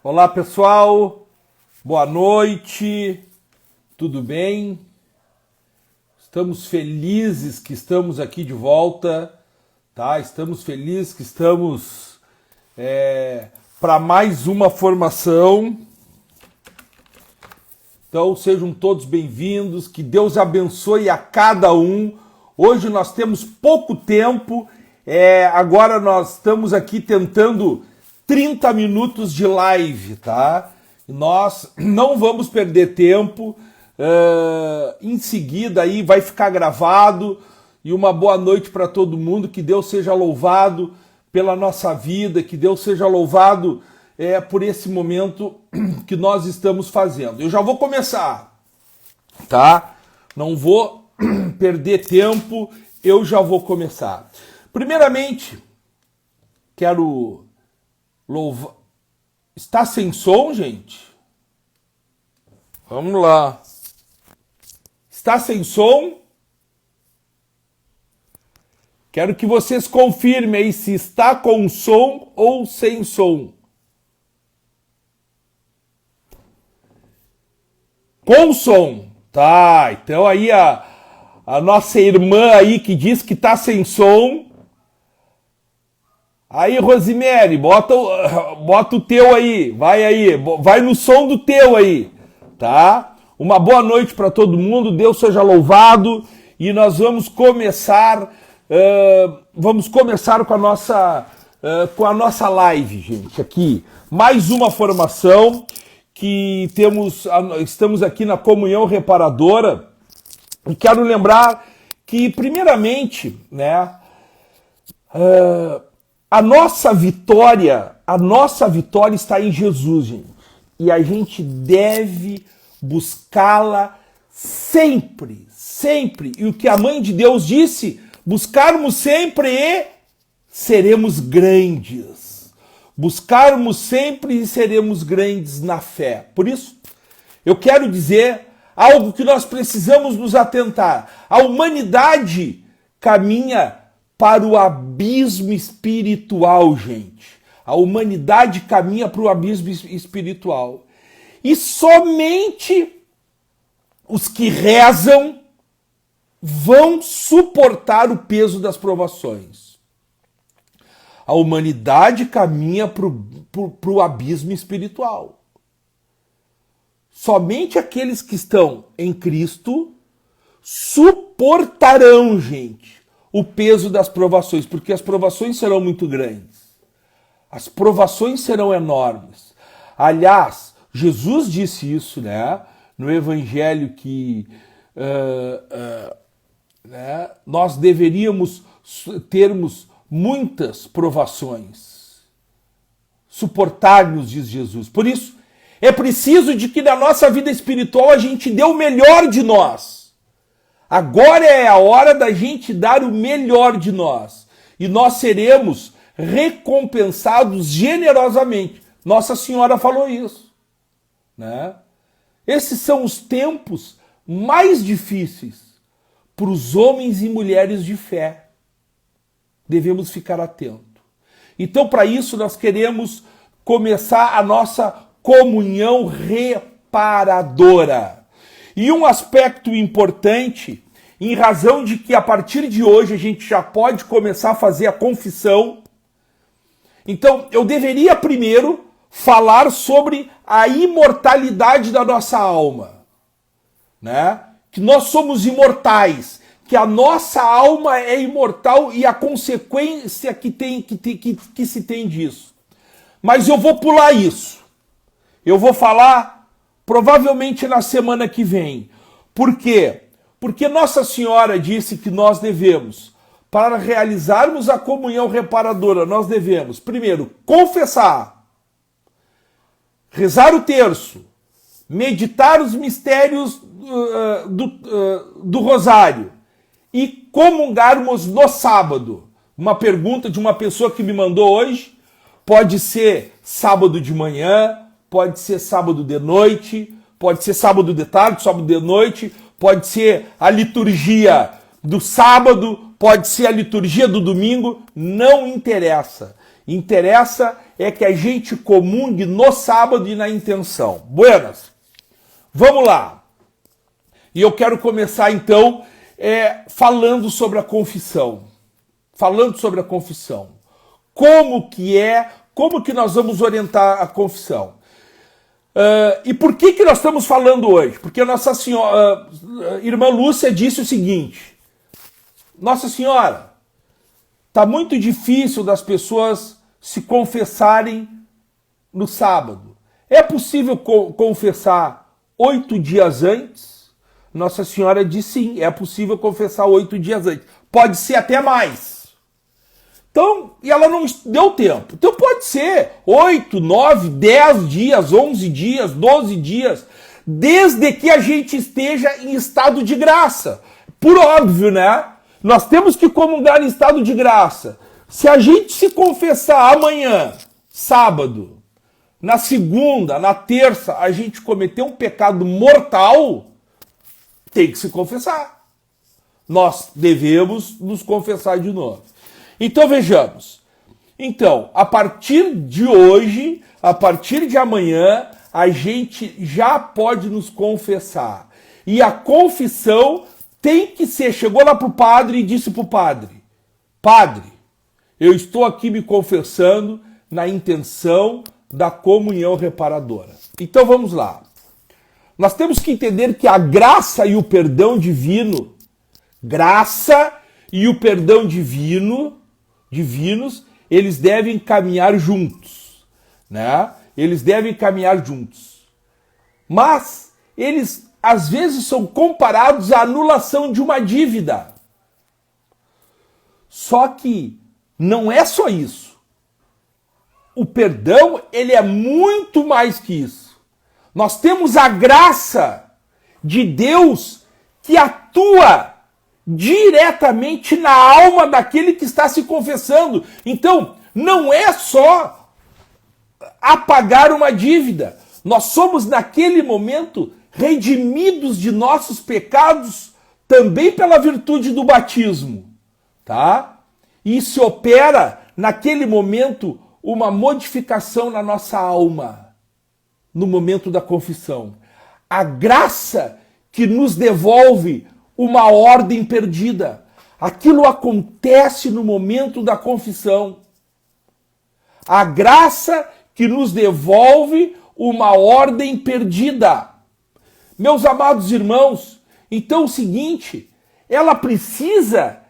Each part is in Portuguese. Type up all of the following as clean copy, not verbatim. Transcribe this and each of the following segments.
Olá pessoal, boa noite, tudo bem? Estamos felizes que estamos aqui de volta, tá? Estamos felizes que estamos para mais uma formação. Então sejam todos bem-vindos, que Deus abençoe a cada um. Hoje nós temos pouco tempo, agora nós estamos aqui tentando 30 minutos de live, tá? Nós não vamos perder tempo, em seguida aí vai ficar gravado, e uma boa noite para todo mundo, que Deus seja louvado pela nossa vida, que Deus seja louvado por esse momento que nós estamos fazendo. Eu já vou começar, tá? Não vou perder tempo, eu já vou começar. Primeiramente, quero louvar. Está sem som, gente? Vamos lá. Está sem som? Quero que vocês confirmem aí se está com som ou sem som. Com som. Tá, então aí a nossa irmã aí que diz que está sem som. Aí, Rosemary, bota o teu aí, vai no som do teu aí, tá? Uma boa noite para todo mundo, Deus seja louvado, e nós vamos começar com a nossa live, gente, aqui. Mais uma formação que estamos aqui na Comunhão Reparadora, e quero lembrar que, primeiramente, né, a nossa vitória está em Jesus, gente. E a gente deve buscá-la sempre, sempre. E o que a Mãe de Deus disse, buscarmos sempre e seremos grandes. Buscarmos sempre e seremos grandes na fé. Por isso, eu quero dizer algo que nós precisamos nos atentar. A humanidade caminha para o abismo espiritual, gente. A humanidade caminha para o abismo espiritual. E somente os que rezam vão suportar o peso das provações. A humanidade caminha para o abismo espiritual. Somente aqueles que estão em Cristo suportarão, gente, o peso das provações, porque as provações serão muito grandes. As provações serão enormes. Aliás, Jesus disse isso, né, no Evangelho, que nós deveríamos termos muitas provações. Suportar-nos, diz Jesus. Por isso, é preciso de que na nossa vida espiritual a gente dê o melhor de nós. Agora é a hora da gente dar o melhor de nós. E nós seremos recompensados generosamente. Nossa Senhora falou isso, né? Esses são os tempos mais difíceis para os homens e mulheres de fé. Devemos ficar atentos. Então, para isso, nós queremos começar a nossa comunhão reparadora. E um aspecto importante, em razão de que a partir de hoje a gente já pode começar a fazer a confissão. Então, eu deveria primeiro falar sobre a imortalidade da nossa alma, né? Que nós somos imortais, que a nossa alma é imortal e a consequência que se tem disso. Mas eu vou pular isso. Eu vou falar provavelmente na semana que vem. Por quê? Porque Nossa Senhora disse que nós devemos, para realizarmos a comunhão reparadora, nós devemos, primeiro, confessar, rezar o terço, meditar os mistérios do rosário e comungarmos no sábado. Uma pergunta de uma pessoa que me mandou hoje, pode ser sábado de manhã, pode ser sábado de noite, pode ser sábado de tarde, sábado de noite, pode ser a liturgia do sábado, pode ser a liturgia do domingo, não interessa. Interessa é que a gente comungue no sábado e na intenção. Buenas, vamos lá. E eu quero começar então falando sobre a confissão. Falando sobre a confissão. Como que nós vamos orientar a confissão? E por que nós estamos falando hoje? Porque a Nossa Senhora, irmã Lúcia disse o seguinte: Nossa Senhora, está muito difícil das pessoas se confessarem no sábado. É possível confessar 8 dias antes? Nossa Senhora disse sim, é possível confessar 8 dias antes. Pode ser até mais. Então, e ela não deu tempo. Então pode ser 8, 9, 10 dias, 11 dias, 12 dias, desde que a gente esteja em estado de graça. Por óbvio, né? Nós temos que comungar em estado de graça. Se a gente se confessar amanhã, sábado, na segunda, na terça, a gente cometeu um pecado mortal, tem que se confessar. Nós devemos nos confessar de novo. Então vejamos. Então, a partir de hoje, a partir de amanhã, a gente já pode nos confessar. E a confissão tem que ser, chegou lá para o padre e disse para o padre: Padre, eu estou aqui me confessando na intenção da comunhão reparadora. Então vamos lá. Nós temos que entender que a graça e o perdão divino, graça e o perdão divinos, eles devem caminhar juntos, né? Eles devem caminhar juntos. Mas eles às vezes são comparados à anulação de uma dívida. Só que não é só isso. O perdão, ele é muito mais que isso. Nós temos a graça de Deus que atua diretamente na alma daquele que está se confessando. Então, não é só apagar uma dívida. Nós somos, naquele momento, redimidos de nossos pecados também pela virtude do batismo, tá? E se opera, naquele momento, uma modificação na nossa alma, no momento da confissão. A graça que nos devolve uma ordem perdida. Aquilo acontece no momento da confissão. A graça que nos devolve uma ordem perdida. Meus amados irmãos, então é o seguinte, ela precisa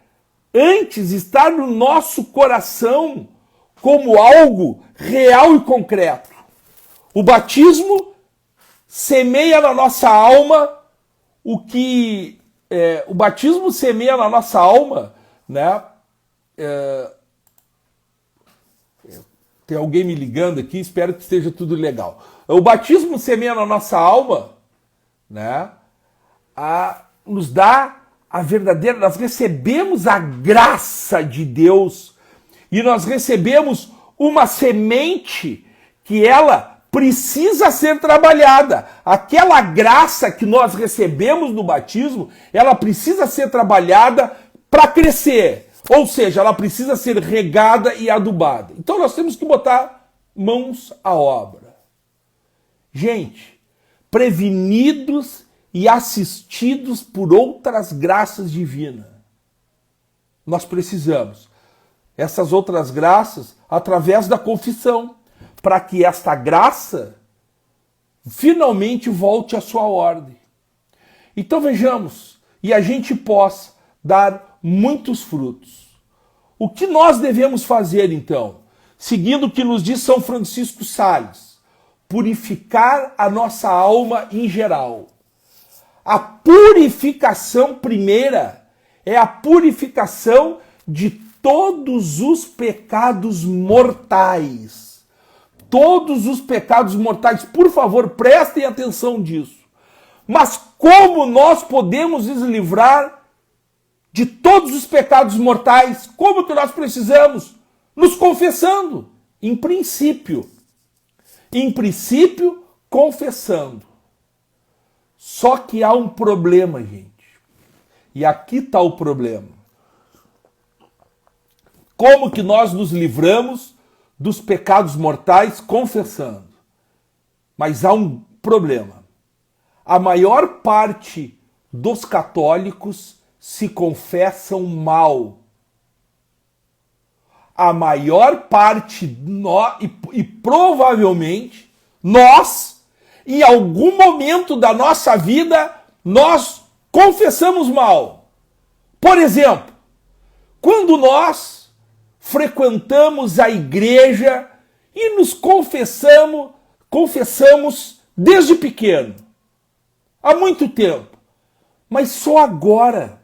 antes estar no nosso coração como algo real e concreto. O batismo semeia na nossa alma o batismo semeia na nossa alma, né? Tem alguém me ligando aqui, espero que esteja tudo legal. O batismo semeia na nossa alma, né? Nos dá a verdadeira, nós recebemos a graça de Deus e nós recebemos uma semente que ela precisa ser trabalhada. Aquela graça que nós recebemos no batismo, ela precisa ser trabalhada para crescer. Ou seja, ela precisa ser regada e adubada. Então nós temos que botar mãos à obra. Gente, prevenidos e assistidos por outras graças divinas. Nós precisamos. Essas outras graças através da confissão, para que esta graça finalmente volte à sua ordem. Então vejamos, e a gente possa dar muitos frutos. O que nós devemos fazer então? Seguindo o que nos diz São Francisco Sales, purificar a nossa alma em geral. A purificação primeira é a purificação de todos os pecados mortais. Todos os pecados mortais, por favor, prestem atenção disso. Mas como nós podemos nos livrar de todos os pecados mortais? Como que nós precisamos? Nos confessando, em princípio. Em princípio, confessando. Só que há um problema, gente. E aqui está o problema. Como que nós nos livramos dos pecados mortais confessando. Mas há um problema. A maior parte dos católicos se confessam mal. A maior parte, e provavelmente, nós, em algum momento da nossa vida, nós confessamos mal. Por exemplo, quando nós frequentamos a igreja e nos confessamos desde pequeno, há muito tempo, mas só agora,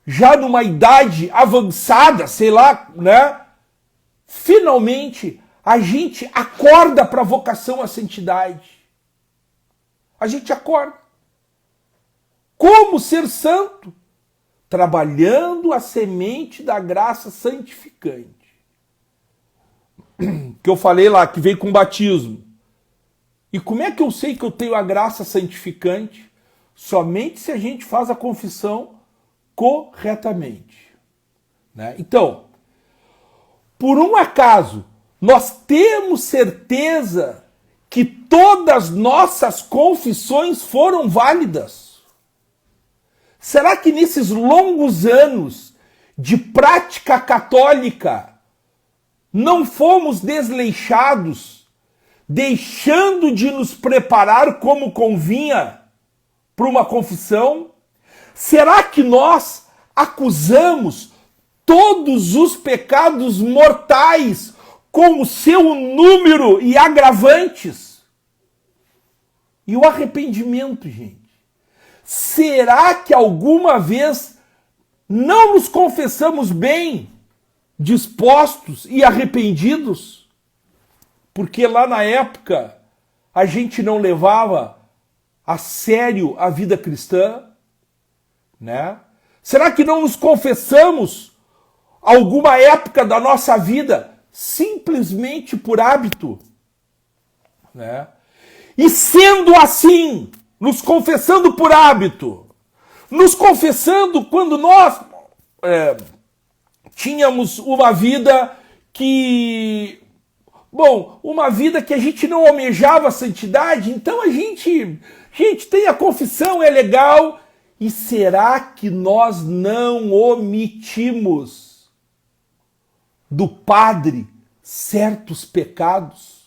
já numa idade avançada, sei lá, né? Finalmente a gente acorda para a vocação à santidade. A gente acorda. Como ser santo? Trabalhando a semente da graça santificante. Que eu falei lá, que veio com o batismo. E como é que eu sei que eu tenho a graça santificante? Somente se a gente faz a confissão corretamente. Né? Então, por um acaso, nós temos certeza que todas nossas confissões foram válidas? Será que nesses longos anos de prática católica não fomos desleixados, deixando de nos preparar como convinha para uma confissão? Será que nós acusamos todos os pecados mortais com o seu número e agravantes? E o arrependimento, gente? Será que alguma vez não nos confessamos bem, dispostos e arrependidos? Porque lá na época a gente não levava a sério a vida cristã, né? Será que não nos confessamos alguma época da nossa vida simplesmente por hábito, né? E sendo assim, nos confessando por hábito, nos confessando quando nós tínhamos uma vida que, uma vida que a gente não almejava a santidade, então a gente tem a confissão, é legal. E será que nós não omitimos do padre certos pecados?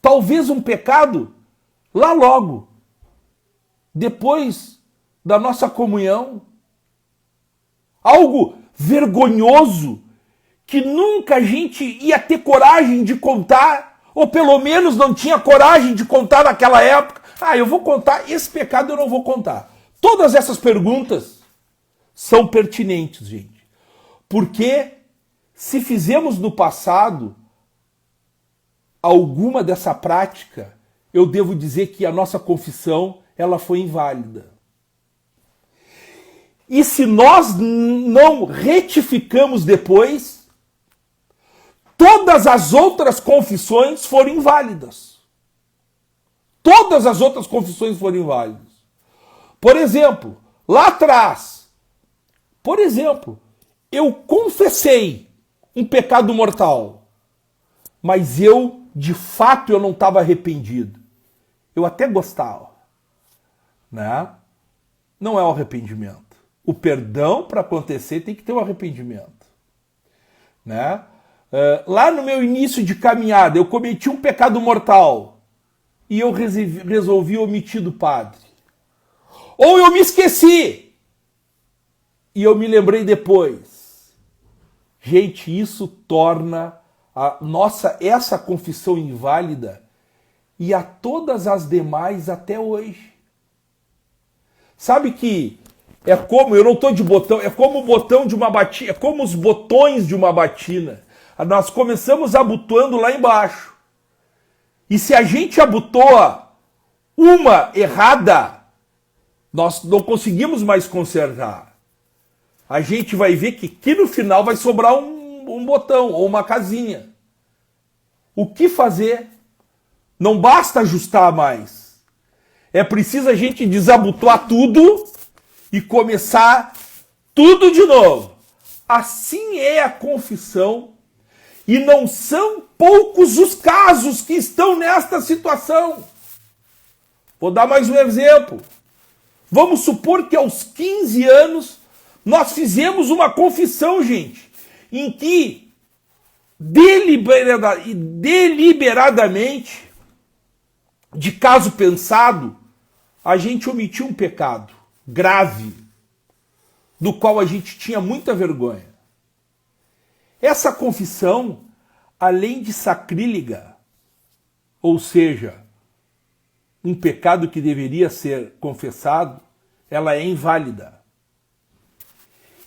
Talvez um pecado lá logo, depois da nossa comunhão. Algo vergonhoso que nunca a gente ia ter coragem de contar, ou pelo menos não tinha coragem de contar naquela época. Eu vou contar, esse pecado eu não vou contar. Todas essas perguntas são pertinentes, gente. Porque se fizemos no passado alguma dessa prática, eu devo dizer que a nossa confissão ela foi inválida. E se nós não retificamos depois, todas as outras confissões foram inválidas. Todas as outras confissões foram inválidas. Por exemplo, lá atrás, eu confessei um pecado mortal, mas de fato, eu não estava arrependido. Eu até gostava, né? Não é o arrependimento. O perdão, para acontecer, tem que ter o arrependimento, né? Lá no meu início de caminhada, eu cometi um pecado mortal e eu resolvi omitir do padre. Ou eu me esqueci e eu me lembrei depois. Gente, isso torna essa confissão inválida e a todas as demais até hoje. Sabe que é como, eu não estou de botão, é como o botão de uma batina, é como os botões de uma batina. Nós começamos abotoando lá embaixo. E se a gente abotoa uma errada, nós não conseguimos mais consertar. A gente vai ver que no final vai sobrar um botão ou uma casinha. O que fazer? Não basta ajustar mais. É preciso a gente desabotoar tudo e começar tudo de novo. Assim é a confissão. E não são poucos os casos que estão nesta situação. Vou dar mais um exemplo. Vamos supor que aos 15 anos nós fizemos uma confissão, gente, em que deliberadamente, de caso pensado, a gente omitiu um pecado grave, do qual a gente tinha muita vergonha. Essa confissão, além de sacrílega, ou seja, um pecado que deveria ser confessado, ela é inválida.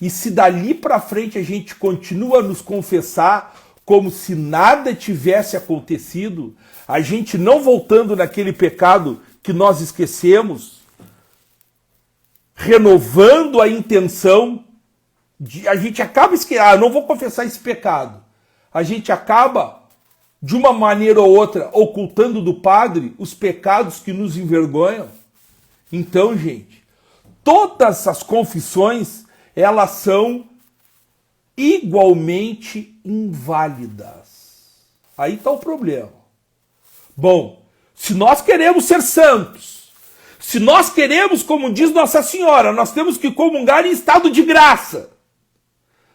E se dali para frente a gente continua a nos confessar como se nada tivesse acontecido, a gente não voltando naquele pecado que nós esquecemos, renovando a intenção, a gente acaba esquecendo, não vou confessar esse pecado. A gente acaba, de uma maneira ou outra, ocultando do padre os pecados que nos envergonham. Então, gente, todas as confissões, elas são igualmente inválidas. Aí está o problema. Bom, se nós queremos ser santos, se nós queremos, como diz Nossa Senhora, nós temos que comungar em estado de graça.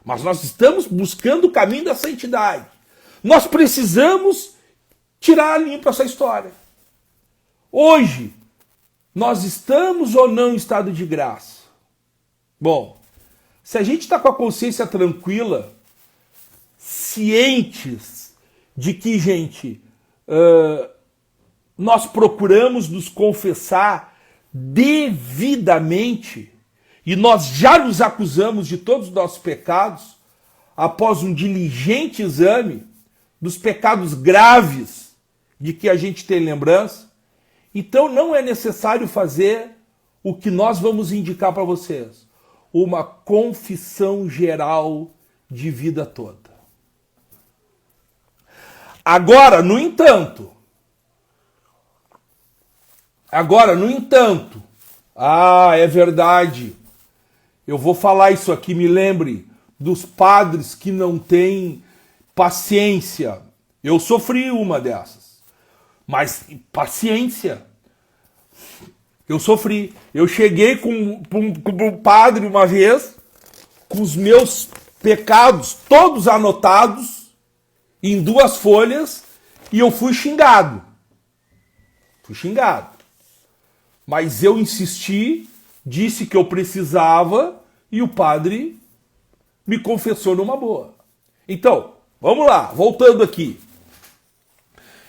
Mas nós estamos buscando o caminho da santidade. Nós precisamos tirar a limpo essa história. Hoje, nós estamos ou não em estado de graça? Bom, se a gente está com a consciência tranquila, cientes de que, gente, nós procuramos nos confessar devidamente e nós já nos acusamos de todos os nossos pecados após um diligente exame dos pecados graves de que a gente tem lembrança, então não é necessário fazer o que nós vamos indicar para vocês, uma confissão geral de vida toda. Agora, no entanto, é verdade, eu vou falar isso aqui, me lembre dos padres que não têm paciência. Eu sofri uma dessas, mas paciência. Eu sofri. Eu cheguei com um padre uma vez, com os meus pecados todos anotados em 2 folhas, e eu fui xingado. Mas eu insisti, disse que eu precisava, e o padre me confessou numa boa. Então, vamos lá, voltando aqui.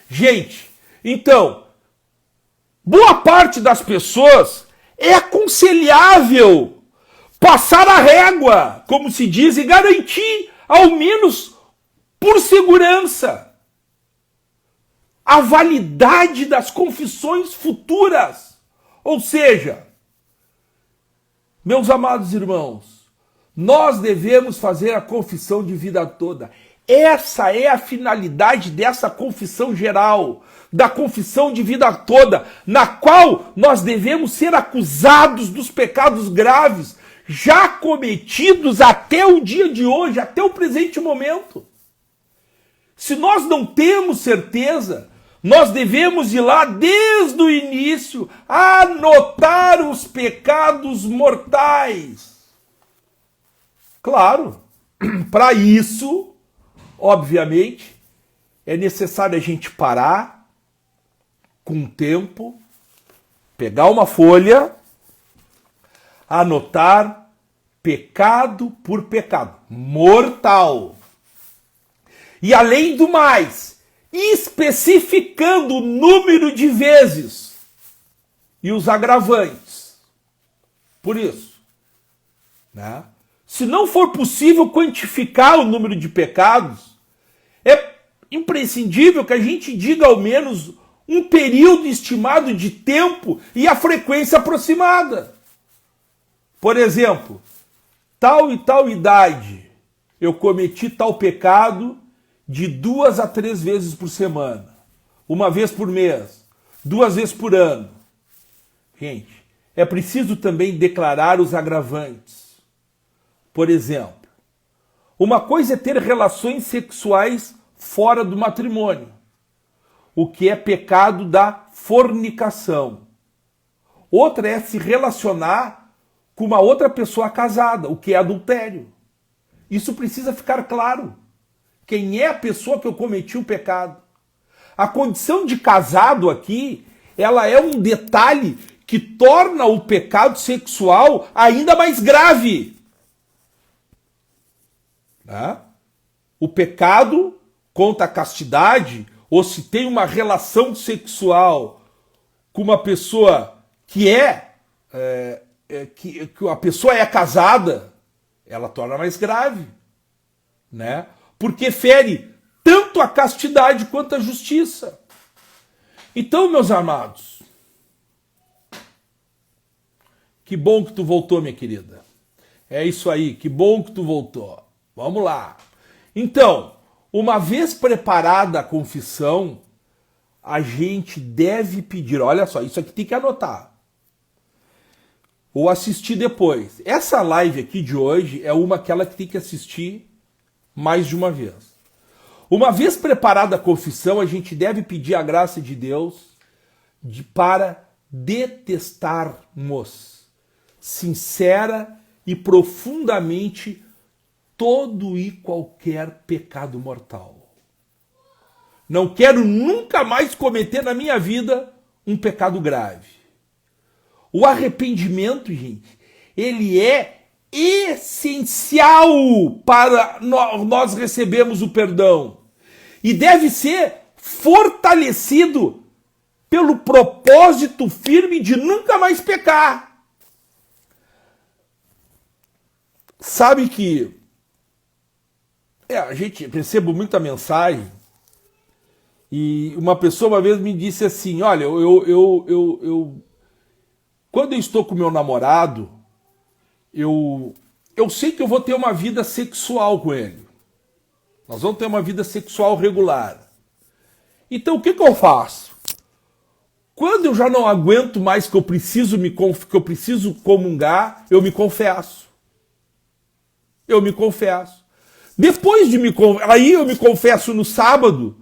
Gente, então, boa parte das pessoas é aconselhável passar a régua, como se diz, e garantir, ao menos por segurança, a validade das confissões futuras. Ou seja, meus amados irmãos, nós devemos fazer a confissão de vida toda. Essa é a finalidade dessa confissão geral, da confissão de vida toda, na qual nós devemos ser acusados dos pecados graves, já cometidos até o dia de hoje, até o presente momento. Se nós não temos certeza, nós devemos ir lá desde o início, anotar os pecados mortais. Claro, para isso, obviamente, é necessário a gente parar com o tempo, pegar uma folha, anotar pecado por pecado, mortal. E além do mais, especificando o número de vezes e os agravantes. Por isso, né? Se não for possível quantificar o número de pecados, é imprescindível que a gente diga ao menos um período estimado de tempo e a frequência aproximada. Por exemplo, tal e tal idade, eu cometi tal pecado de 2 a 3 vezes por semana, 1 vez por mês, 2 vezes por ano. Gente, é preciso também declarar os agravantes. Por exemplo, uma coisa é ter relações sexuais fora do matrimônio, o que é pecado da fornicação. Outra é se relacionar com uma outra pessoa casada, o que é adultério. Isso precisa ficar claro. Quem é a pessoa que eu cometi o pecado? A condição de casado aqui, ela é um detalhe que torna o pecado sexual ainda mais grave. Tá? O pecado contra a castidade, ou se tem uma relação sexual com uma pessoa que a pessoa é casada, ela torna mais grave, né? Porque fere tanto a castidade quanto a justiça. Então, meus amados, que bom que tu voltou, minha querida. É isso aí, que bom que tu voltou. Vamos lá. Então, uma vez preparada a confissão, a gente deve pedir, olha só, isso aqui tem que anotar. Ou assistir depois. Essa live aqui de hoje é aquela que tem que assistir mais de uma vez. Uma vez preparada a confissão, a gente deve pedir a graça de Deus para detestarmos sincera e profundamente todo e qualquer pecado mortal. Não quero nunca mais cometer na minha vida um pecado grave. O arrependimento, gente, ele é essencial para nós recebermos o perdão. E deve ser fortalecido pelo propósito firme de nunca mais pecar. Sabe que a gente recebe muita mensagem e uma pessoa uma vez me disse assim, olha, quando eu estou com meu namorado, eu sei que eu vou ter uma vida sexual com ele. Nós vamos ter uma vida sexual regular. Então o que eu faço? Quando eu já não aguento mais que eu preciso comungar, eu me confesso. Depois de aí eu me confesso no sábado,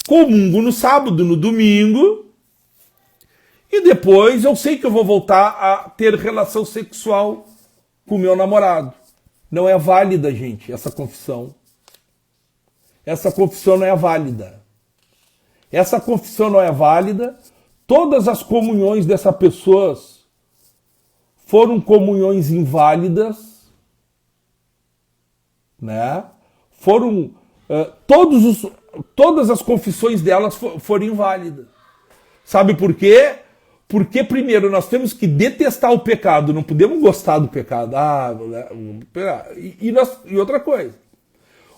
comungo no sábado, no domingo, e depois eu sei que eu vou voltar a ter relação sexual com o meu namorado. Não é válida, gente, essa confissão. Essa confissão não é válida. Essa confissão não é válida. Todas as comunhões dessa pessoa foram comunhões inválidas, né? Todas as confissões delas foram inválidas. Sabe por quê? Porque, primeiro, nós temos que detestar o pecado, não podemos gostar do pecado. E outra coisa,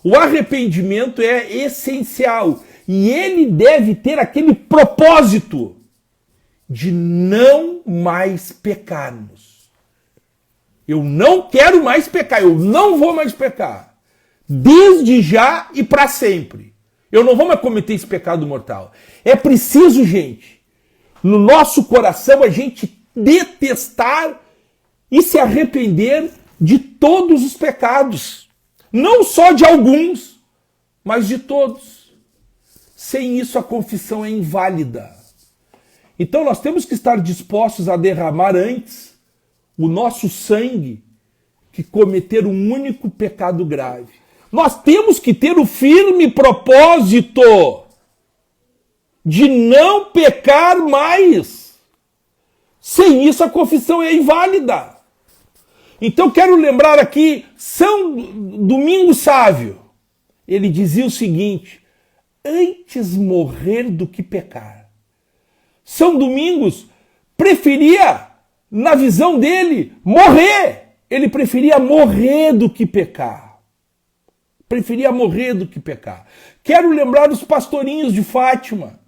o arrependimento é essencial e ele deve ter aquele propósito de não mais pecarmos. Eu não quero mais pecar, eu não vou mais pecar. Desde já e para sempre. Eu não vou mais cometer esse pecado mortal. É preciso, gente, no nosso coração a gente detestar e se arrepender de todos os pecados. Não só de alguns, mas de todos. Sem isso a confissão é inválida. Então nós temos que estar dispostos a derramar antes o nosso sangue que cometer um único pecado grave. Nós temos que ter o firme propósito de não pecar mais. Sem isso a confissão é inválida. Então quero lembrar aqui São Domingos Sávio. Ele dizia o seguinte: antes morrer do que pecar. São Domingos preferia, na visão dele, morrer. Ele preferia morrer do que pecar. Preferia morrer do que pecar. Quero lembrar os pastorinhos de Fátima,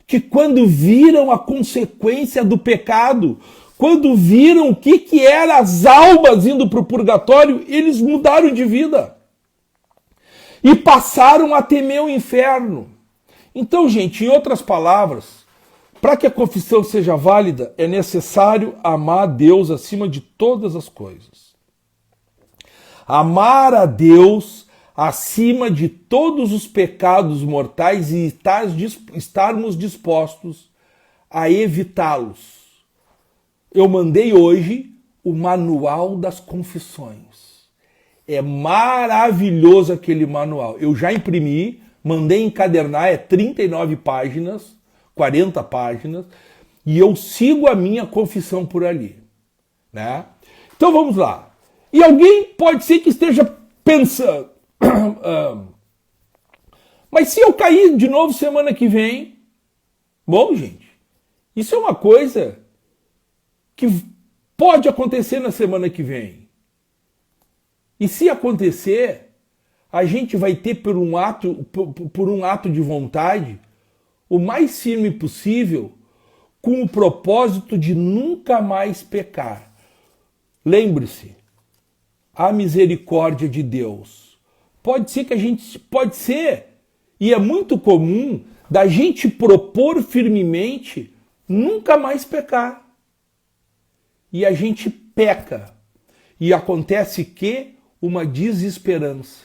que quando viram a consequência do pecado, quando viram o que eram as almas indo para o purgatório, eles mudaram de vida. E passaram a temer o inferno. Então, gente, em outras palavras, para que a confissão seja válida, é necessário amar a Deus acima de todas as coisas. Amar a Deus acima de todos os pecados mortais e estarmos dispostos a evitá-los. Eu mandei hoje o Manual das Confissões. É maravilhoso aquele manual. Eu já imprimi, mandei encadernar, é 39 páginas, 40 páginas, e eu sigo a minha confissão por ali, né? Então vamos lá. E alguém pode ser que esteja pensando, mas se eu cair de novo semana que vem? Bom, gente, isso é uma coisa que pode acontecer na semana que vem. E se acontecer, a gente vai ter por um ato de vontade o mais firme possível, com o propósito de nunca mais pecar. Lembre-se, a misericórdia de Deus. Pode ser, e é muito comum, da gente propor firmemente nunca mais pecar. E a gente peca. E acontece que uma desesperança.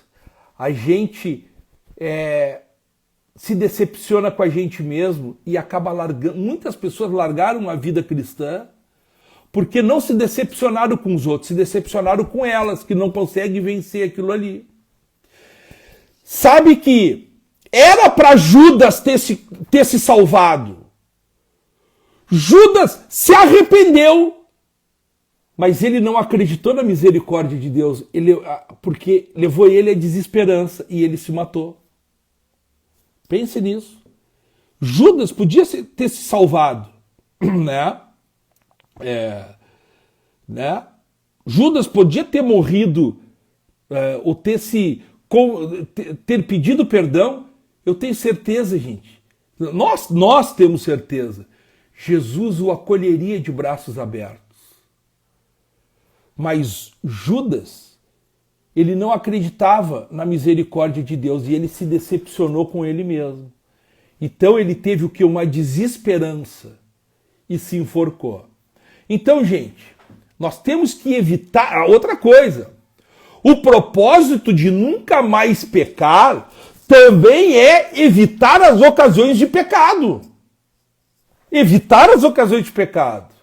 A gente se decepciona com a gente mesmo e acaba largando. Muitas pessoas largaram a vida cristã porque não se decepcionaram com os outros, se decepcionaram com elas, que não conseguem vencer aquilo ali. Sabe que era para Judas ter se salvado. Judas se arrependeu, mas ele não acreditou na misericórdia de Deus, porque levou ele à desesperança e ele se matou. Pense nisso. Judas podia ter se salvado, né? Judas podia ter morrido ou ter pedido perdão. Eu tenho certeza, gente. Nós temos certeza. Jesus o acolheria de braços abertos. Mas Judas, ele não acreditava na misericórdia de Deus e ele se decepcionou com ele mesmo. Então ele teve o que? Uma desesperança e se enforcou. Então, gente, nós temos que evitar outra coisa. O propósito de nunca mais pecar também é evitar as ocasiões de pecado. Evitar as ocasiões de pecado.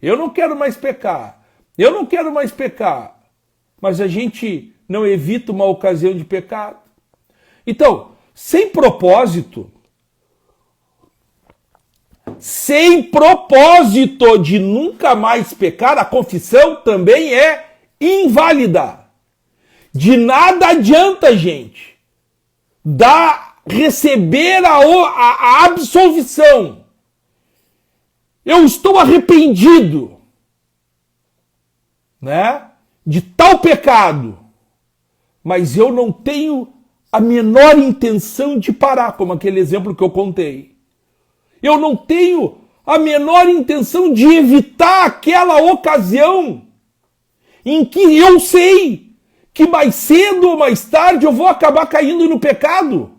Eu não quero mais pecar. Eu não quero mais pecar, mas a gente não evita uma ocasião de pecado. Então, sem propósito de nunca mais pecar, a confissão também é inválida. De nada adianta, gente, receber a absolvição. Eu estou arrependido, né, de tal pecado, mas eu não tenho a menor intenção de parar, como aquele exemplo que eu contei. Eu não tenho a menor intenção de evitar aquela ocasião em que eu sei que mais cedo ou mais tarde eu vou acabar caindo no pecado.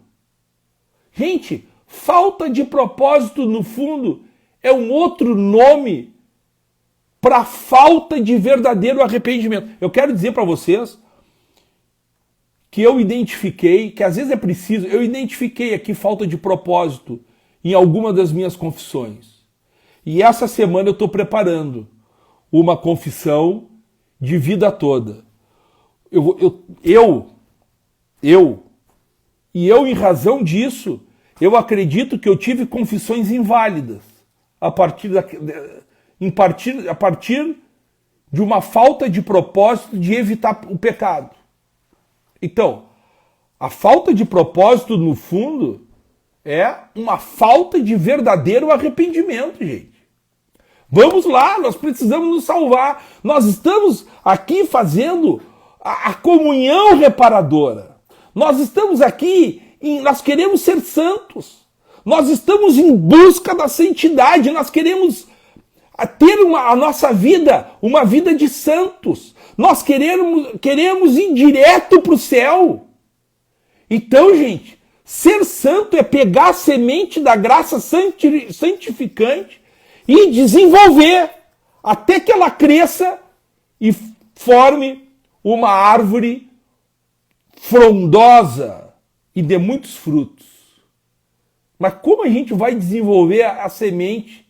Gente, falta de propósito, no fundo, é um outro nome para falta de verdadeiro arrependimento. Eu quero dizer para vocês que eu identifiquei, que às vezes é preciso, eu identifiquei aqui falta de propósito em alguma das minhas confissões. E essa semana eu estou preparando uma confissão de vida toda. Em razão disso, eu acredito que eu tive confissões inválidas a partir de uma falta de propósito de evitar o pecado. Então, a falta de propósito, no fundo, é uma falta de verdadeiro arrependimento, gente. Vamos lá, nós precisamos nos salvar. Nós estamos aqui fazendo a comunhão reparadora. Nós estamos aqui, nós queremos ser santos. Nós estamos em busca da santidade, nós queremos ter a nossa vida, uma vida de santos. Nós queremos ir direto para o céu. Então, gente, ser santo é pegar a semente da graça santificante e desenvolver até que ela cresça e forme uma árvore frondosa e dê muitos frutos. Mas como a gente vai desenvolver a semente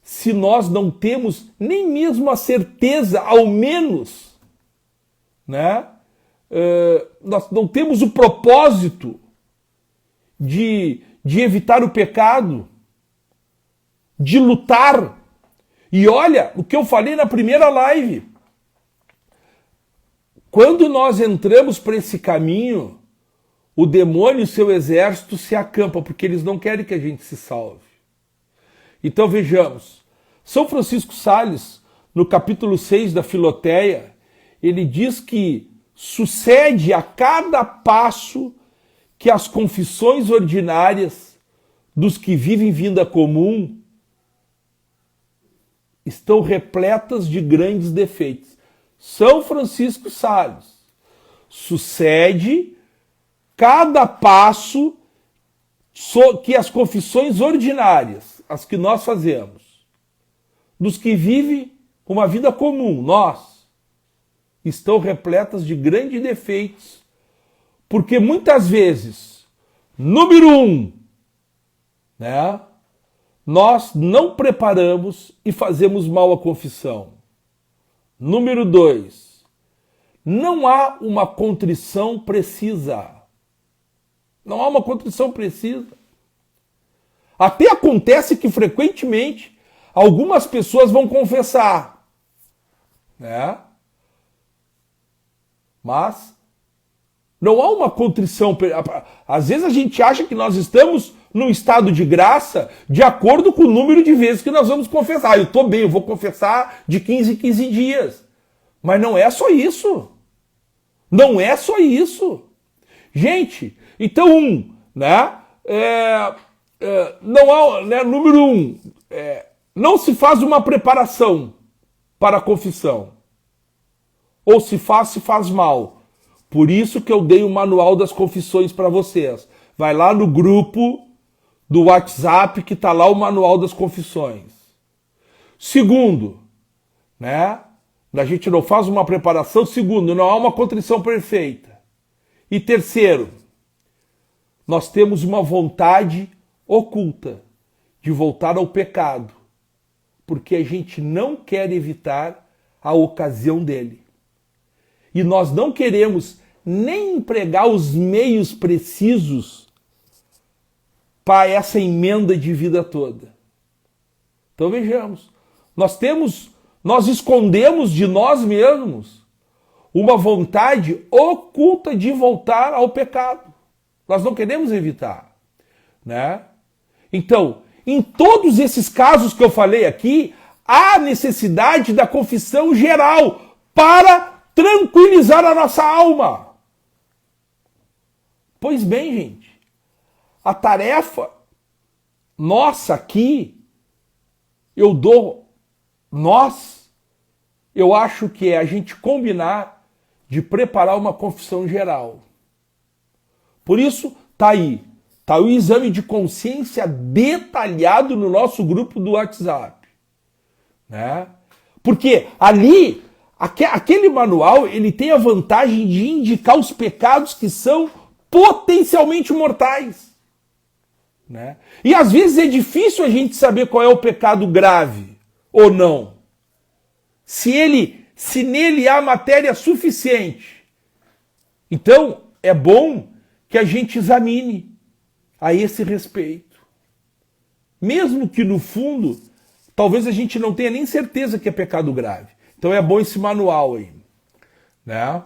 se nós não temos nem mesmo a certeza, ao menos, né? Nós não temos o propósito de evitar o pecado, de lutar. E olha o que eu falei na primeira live. Quando nós entramos para esse caminho, o demônio e o seu exército se acampam, porque eles não querem que a gente se salve. Então vejamos, São Francisco Sales, no capítulo 6 da Filoteia, ele diz que sucede a cada passo que as confissões ordinárias dos que vivem vida comum estão repletas de grandes defeitos. São Francisco Sales. Sucede cada passo que as confissões ordinárias, as que nós fazemos, dos que vivem uma vida comum, nós, estão repletas de grandes defeitos, porque muitas vezes, número 1, né, nós não preparamos e fazemos mal a confissão. Número 2, não há uma contrição precisa. Não há uma contrição precisa. Até acontece que frequentemente algumas pessoas vão confessar, né? Mas não há uma contrição. Às vezes a gente acha que nós estamos num estado de graça de acordo com o número de vezes que nós vamos confessar. Eu estou bem, eu vou confessar de 15 em 15 dias. Mas não é só isso. Não é só isso. Gente, então, né? Não há, né, número 1, não se faz uma preparação para a confissão. Ou se faz mal. Por isso que eu dei o manual das confissões para vocês. Vai lá no grupo do WhatsApp que está lá o manual das confissões. Segundo, né? A gente não faz uma preparação. Segundo, não há uma contrição perfeita. E terceiro, nós temos uma vontade oculta de voltar ao pecado, porque a gente não quer evitar a ocasião dele. E nós não queremos nem empregar os meios precisos para essa emenda de vida toda. Então vejamos, nós escondemos de nós mesmos uma vontade oculta de voltar ao pecado. Nós não queremos evitar, né? Então, em todos esses casos que eu falei aqui, há necessidade da confissão geral para tranquilizar a nossa alma. Pois bem, gente, a tarefa nossa aqui, eu acho que é a gente combinar de preparar uma confissão geral. Por isso, tá aí. Tá o exame de consciência detalhado no nosso grupo do WhatsApp. Né? Porque ali, aquele manual, ele tem a vantagem de indicar os pecados que são potencialmente mortais. Né? E às vezes é difícil a gente saber qual é o pecado grave ou não. Se nele há matéria suficiente. Então, é bom que a gente examine a esse respeito. Mesmo que no fundo, talvez a gente não tenha nem certeza que é pecado grave. Então é bom esse manual aí. Né?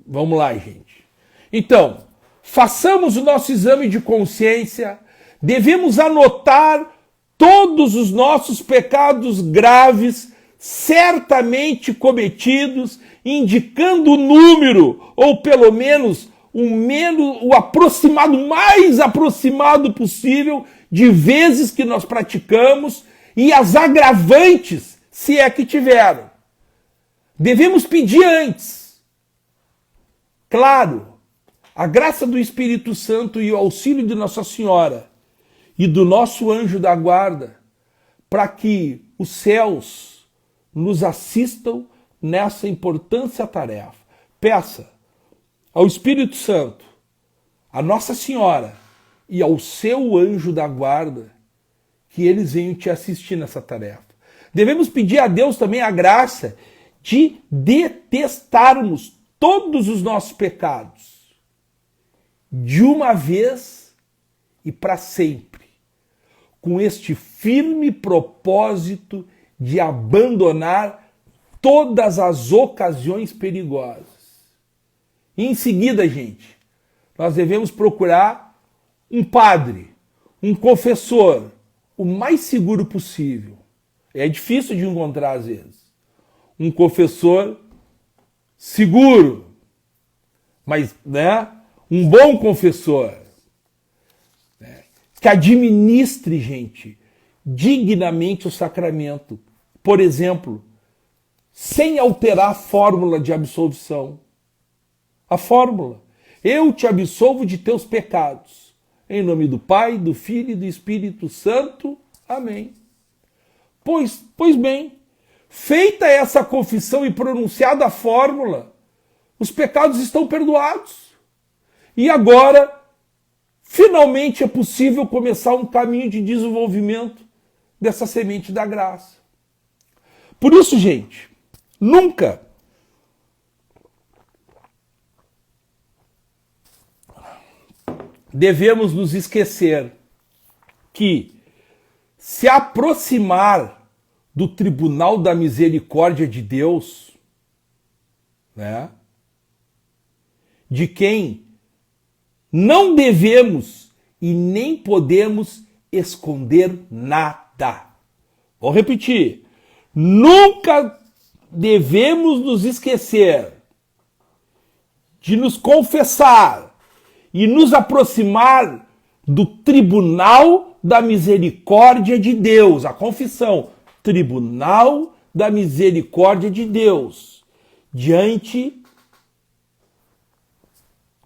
Vamos lá, gente. Então, façamos o nosso exame de consciência. Devemos anotar todos os nossos pecados graves certamente cometidos, indicando o número, ou pelo menos o aproximado, mais aproximado possível de vezes que nós praticamos e as agravantes, se é que tiveram. Devemos pedir antes. Claro, a graça do Espírito Santo e o auxílio de Nossa Senhora e do nosso anjo da guarda, para que os céus nos assistam nessa importante tarefa. Peça ao Espírito Santo, a Nossa Senhora e ao seu anjo da guarda que eles venham te assistir nessa tarefa. Devemos pedir a Deus também a graça de detestarmos todos os nossos pecados de uma vez e para sempre, com este firme propósito de abandonar todas as ocasiões perigosas. E em seguida, gente, nós devemos procurar um padre, um confessor, o mais seguro possível. É difícil de encontrar às vezes. Um confessor seguro, mas um bom confessor, que administre, gente, dignamente o sacramento. Por exemplo, sem alterar a fórmula de absolvição. A fórmula. Eu te absolvo de teus pecados. Em nome do Pai, do Filho e do Espírito Santo. Amém. Pois bem, feita essa confissão e pronunciada a fórmula, os pecados estão perdoados. E agora, finalmente é possível começar um caminho de desenvolvimento dessa semente da graça. Por isso, gente, nunca devemos nos esquecer que se aproximar do tribunal da misericórdia de Deus, de quem não devemos e nem podemos esconder nada. Vou repetir. Nunca devemos nos esquecer de nos confessar e nos aproximar do tribunal da misericórdia de Deus. A confissão, tribunal da misericórdia de Deus, diante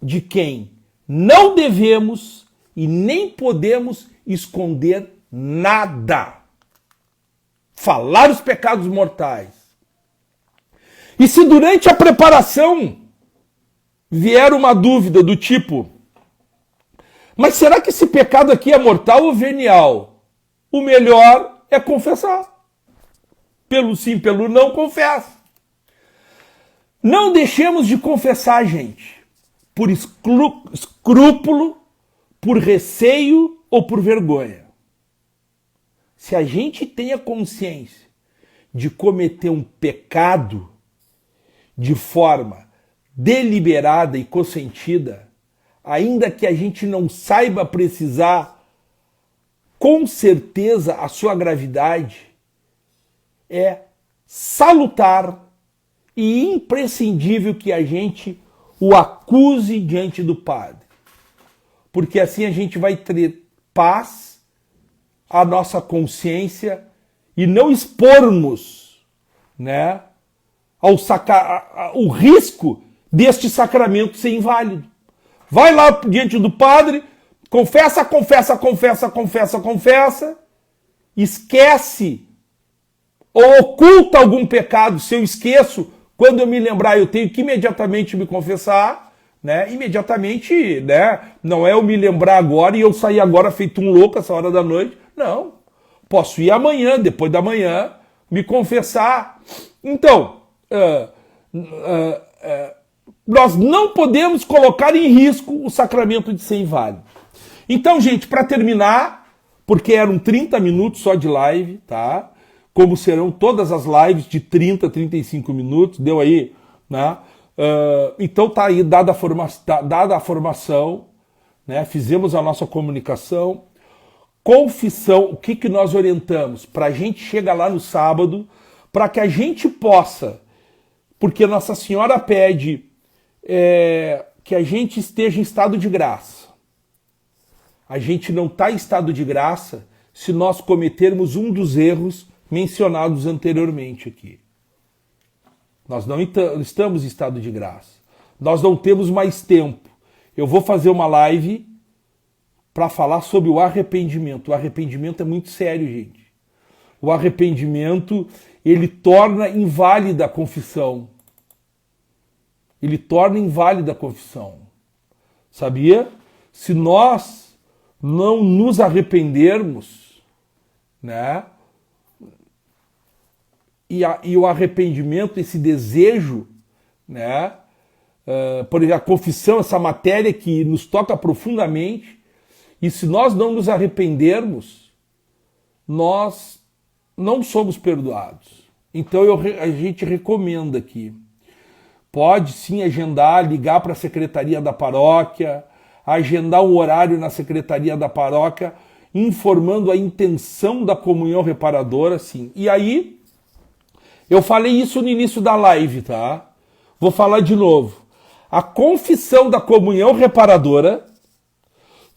de quem não devemos e nem podemos esconder nada. Falar os pecados mortais. E se durante a preparação vier uma dúvida do tipo: mas será que esse pecado aqui é mortal ou venial? O melhor é confessar. Pelo sim, pelo não, confessa. Não deixemos de confessar, gente, por escrúpulo, por receio ou por vergonha. Se a gente tem a consciência de cometer um pecado de forma deliberada e consentida, ainda que a gente não saiba precisar com certeza a sua gravidade, é salutar e imprescindível que a gente o acuse diante do Padre. Porque assim a gente vai ter paz à nossa consciência e não expormos, o risco deste sacramento ser inválido. Vai lá diante do Padre, confessa, esquece ou oculta algum pecado. Se eu esqueço, quando eu me lembrar, eu tenho que imediatamente me confessar, imediatamente, não é eu me lembrar agora e eu sair agora feito um louco essa hora da noite. Não, posso ir amanhã, depois da manhã, me confessar. Então, nós não podemos colocar em risco o sacramento de ser inválido. Então, gente, para terminar, porque eram 30 minutos só de live, tá? Como serão todas as lives de 30, 35 minutos, deu aí, então tá aí, dada a formação, fizemos a nossa comunicação, confissão, o que nós orientamos? Para a gente chegar lá no sábado, para que a gente possa, porque Nossa Senhora pede que a gente esteja em estado de graça. A gente não está em estado de graça se nós cometermos um dos erros mencionados anteriormente aqui. Nós não estamos em estado de graça. Nós não temos mais tempo. Eu vou fazer uma live para falar sobre o arrependimento. O arrependimento é muito sério, gente. O arrependimento, ele torna inválida a confissão. ele torna inválida a confissão. Sabia? Se nós não nos arrependermos, né? E o arrependimento, esse desejo, né? Por exemplo, a confissão, essa matéria que nos toca profundamente, e se nós não nos arrependermos, nós não somos perdoados. Então a gente recomenda aqui. Pode sim agendar, ligar para a secretaria da paróquia, agendar um horário na secretaria da paróquia, informando a intenção da comunhão reparadora, sim. E aí, eu falei isso no início da live, tá? Vou falar de novo. A confissão da comunhão reparadora,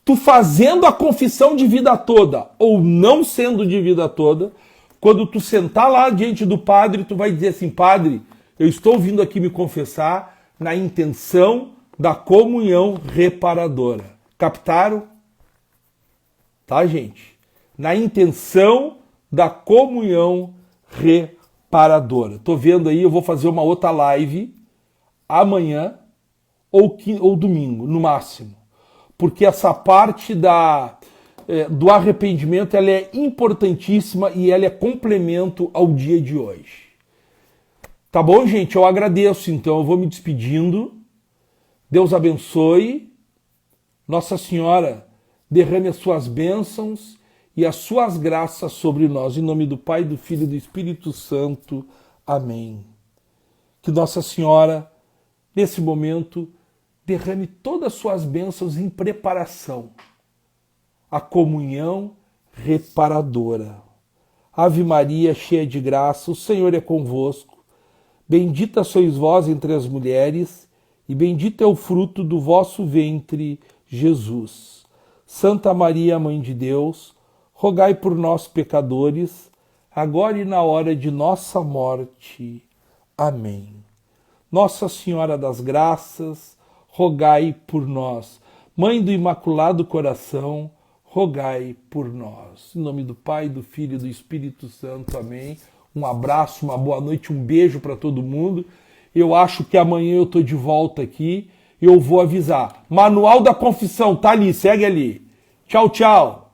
tu fazendo a confissão de vida toda, ou não sendo de vida toda, quando tu sentar lá diante do padre, tu vai dizer assim, padre, eu estou vindo aqui me confessar na intenção da comunhão reparadora. Captaram? Tá, gente? Na intenção da comunhão reparadora. Tô vendo aí, eu vou fazer uma outra live amanhã ou domingo, no máximo. Porque essa parte do arrependimento ela é importantíssima e ela é complemento ao dia de hoje. Tá bom, gente? Eu agradeço, então. Eu vou me despedindo. Deus abençoe. Nossa Senhora derrame as suas bênçãos e as suas graças sobre nós. Em nome do Pai, do Filho e do Espírito Santo. Amém. Que Nossa Senhora, nesse momento, derrame todas as suas bênçãos em preparação à comunhão reparadora. Ave Maria, cheia de graça, o Senhor é convosco. Bendita sois vós entre as mulheres, e bendito é o fruto do vosso ventre, Jesus. Santa Maria, Mãe de Deus, rogai por nós, pecadores, agora e na hora de nossa morte. Amém. Nossa Senhora das Graças, rogai por nós. Mãe do Imaculado Coração, rogai por nós. Em nome do Pai, do Filho e do Espírito Santo. Amém. Um abraço, uma boa noite, um beijo para todo mundo. Eu acho que amanhã eu estou de volta aqui e eu vou avisar. Manual da Confissão, tá ali, segue ali. Tchau, tchau.